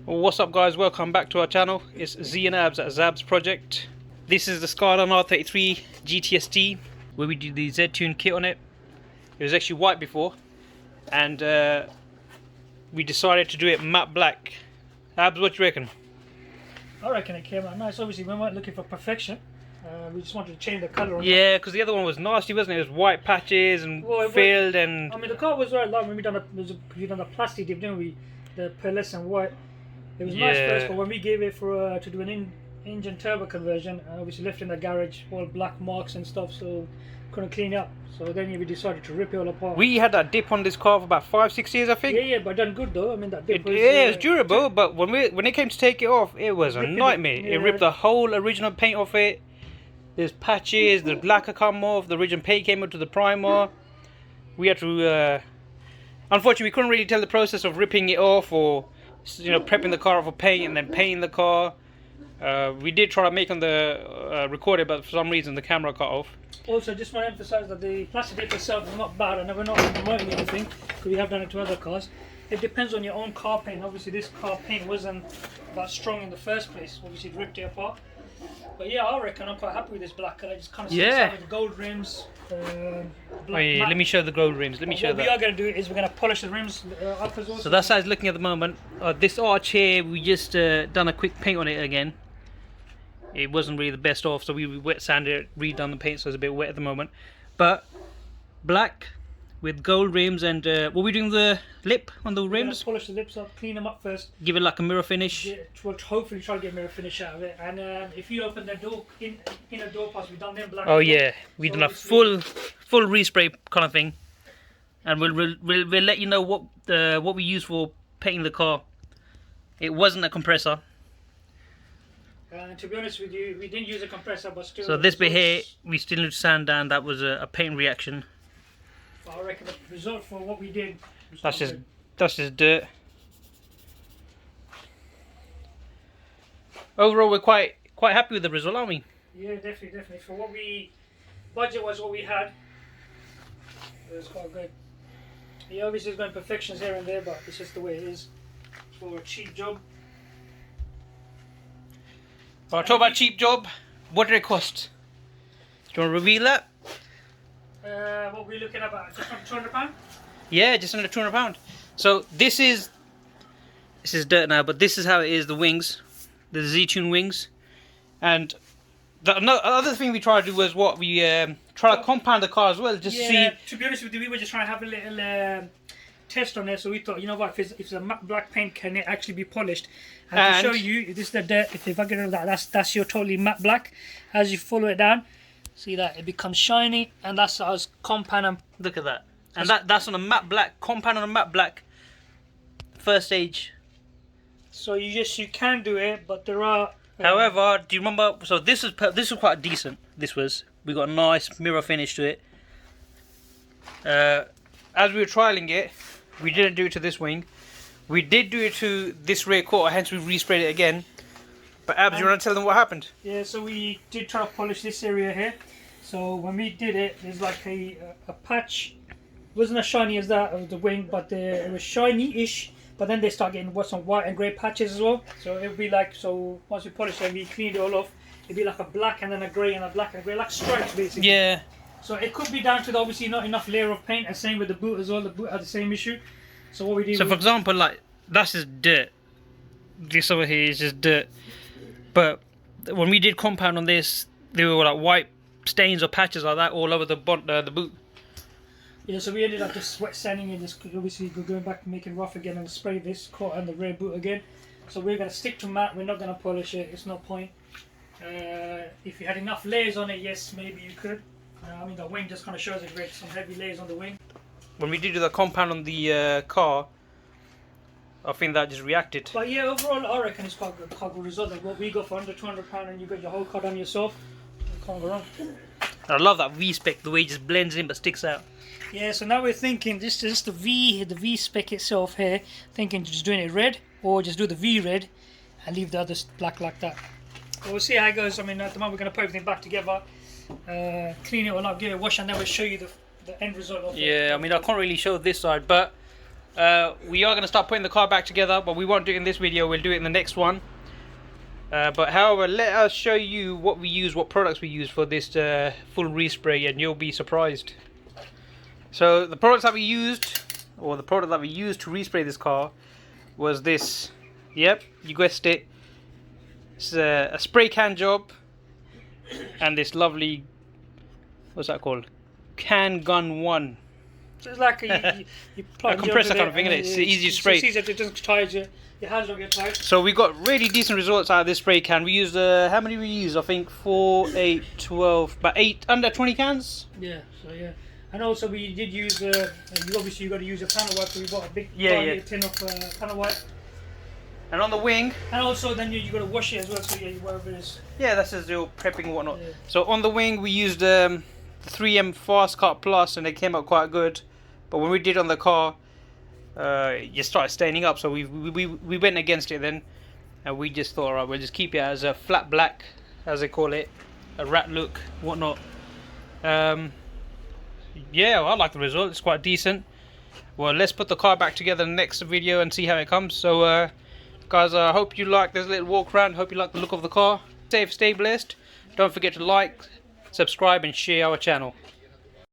What's up guys, welcome back to our channel. It's Z and Abs at Zab's Project. This is the Skyline R33 GTST where we did the Z-Tune kit on it. It was actually white before and we decided to do it matte black. Abs, what do you reckon? I reckon it came out nice. Obviously we weren't looking for perfection. We just wanted to change the colour on it. Yeah, because the other one was nasty, wasn't it? It was white patches and filled and... I mean the car was right, like when we done the plastic dip, didn't we? The pearlescent white. It was nice first, but when we gave it for to do an engine turbo conversion, obviously left in the garage, all black marks and stuff, so couldn't clean it up. So then we decided to rip it all apart. We had that dip on this car for about 5-6 years, I think. Yeah, but done good though. I mean that dip was... Yeah, it was durable, but when it came to take it off, it was a nightmare. It ripped the whole original paint off it. There's patches, the lacquer come off, the original paint came into the primer. We had to... unfortunately, we couldn't really tell the process of ripping it off or... prepping the car for paint and then painting the car. We did try to make on the record it, but for some reason the camera cut off. Also, just want to emphasise that the plastic dip itself is not bad, and we're not promoting anything because we have done it to other cars. It depends on your own car paint. Obviously, this car paint wasn't that strong in the first place. Obviously, it ripped it apart. But yeah, I reckon I'm quite happy with this black colour. It just kind of sticks out with the gold rims. Let me show the gold rims. What we are going to do is we're going to polish the rims up as well. So that's how it's looking at the moment. This arch here, we just done a quick paint on it again. It wasn't really the best off, so we wet sanded it, redone the paint, so it's a bit wet at the moment. But black with gold rims, and what are we doing the lip on the rims? Polish the lips up, clean them up first. Give it like a mirror finish. Yeah, we'll hopefully try to get a mirror finish out of it. And if you open the door, inner door parts, we've done them black. Oh yeah, we've done a full respray kind of thing, and we'll let you know what we use for painting the car. It wasn't a compressor. To be honest with you, we didn't use a compressor, but still. So this bit here, we still need to sand down. That was a paint reaction. I reckon the result for what we did. That's just dirt. Overall, we're quite happy with the result, aren't we? Yeah, definitely. For what we budget was what we had, it was quite good. Yeah, obviously there's been imperfections here and there, but it's just the way it is for a cheap job. Well, talk about cheap job. What did it cost? Do you want to reveal that? What we're looking at, about just under £200? Yeah, just under £200. So this is dirt now, but this is how it is. The wings, the Z-Tune wings, and the other thing we tried to do was what we try to compound the car as well, just see. To be honest with you, we were just trying to have a little test on there, so we thought, you know what, if it's a matte black paint, can it actually be polished? And to show you, this is the dirt. If I get rid of that, that's your totally matte black. As you follow it down, see that it becomes shiny, and that's us compound. Look at that, and that's on a matte black, compound on a matte black. First stage. So you can do it, but there are. However, do you remember? So this was quite decent. We got a nice mirror finish to it. As we were trialing it, we didn't do it to this wing. We did do it to this rear quarter, hence we resprayed it again. But Abs, you want to tell them what happened? Yeah, so we did try to polish this area here. So when we did it, there's like a patch. It wasn't as shiny as that of the wing, but it was shiny-ish. But then they start getting some white and grey patches as well. So it would be like, so once we polished it and we cleaned it all off, it'd be like a black and then a grey and a black and a grey, like stripes basically. Yeah. So it could be down to obviously not enough layer of paint, and same with the boot as well. The boot had the same issue. So what we did. So for example, like that's just dirt. This over here is just dirt. But when we did compound on this, there were like white stains or patches like that all over the boot. Yeah, so we ended up just wet sanding and just obviously going back and making rough again and spray this coat and the rear boot again. So we're going to stick to matte. We're not going to polish it. It's no point. If you had enough layers on it, yes, maybe you could. I mean, the wing just kind of shows it great. Some heavy layers on the wing. When we did the compound on the car, I think that just reacted. But yeah, overall, I reckon it's quite a good result. Like what we got for under £200, and you got your whole car done yourself. You can't go wrong. I love that V-spec, the way it just blends in but sticks out. Yeah, so now we're thinking just the V-spec itself here. Thinking just doing it red, or just do the V red, and leave the others black like that. So we'll see how it goes. I mean, at the moment we're going to put everything back together, clean it all up, give it a wash, and then we'll show you the end result of it. Yeah, I mean, I can't really show this side, but we are going to start putting the car back together, but we won't do it in this video, we'll do it in the next one. But however, let us show you what we use, what products we use for this full respray, and you'll be surprised. So the products that we used, or the product that we used to respray this car, was this. Yep, you guessed it. It's a spray can job, and this lovely, what's that called? Can Gun 1. So it's like you plug a compressor kind of thing, isn't it? It's easy to spray. It's easy, it doesn't tie your hands don't get tight. So we got really decent results out of this spray can. We used, how many we used? I think 4, 8, 12, about 8, under 20 cans? Yeah, so yeah. And also we did use, you obviously got to use a panel wipe, so we bought a big tin of panel wipe. And on the wing. And also then you got to wash it as well, so yeah, whatever it is. Yeah, that's just your prepping and whatnot. Yeah. So on the wing we used the 3M Fast Cut Plus, and it came out quite good. But when we did on the car, it started staining up, so we went against it then, and we just thought, alright, we'll just keep it as a flat black, as they call it, a rat look, whatnot. Yeah, well, I like the result. It's quite decent. Well, let's put the car back together in the next video and see how it comes. So guys, I hope you like this little walk around. Hope you like the look of the car. Stay blessed. Don't forget to like, subscribe and share our channel.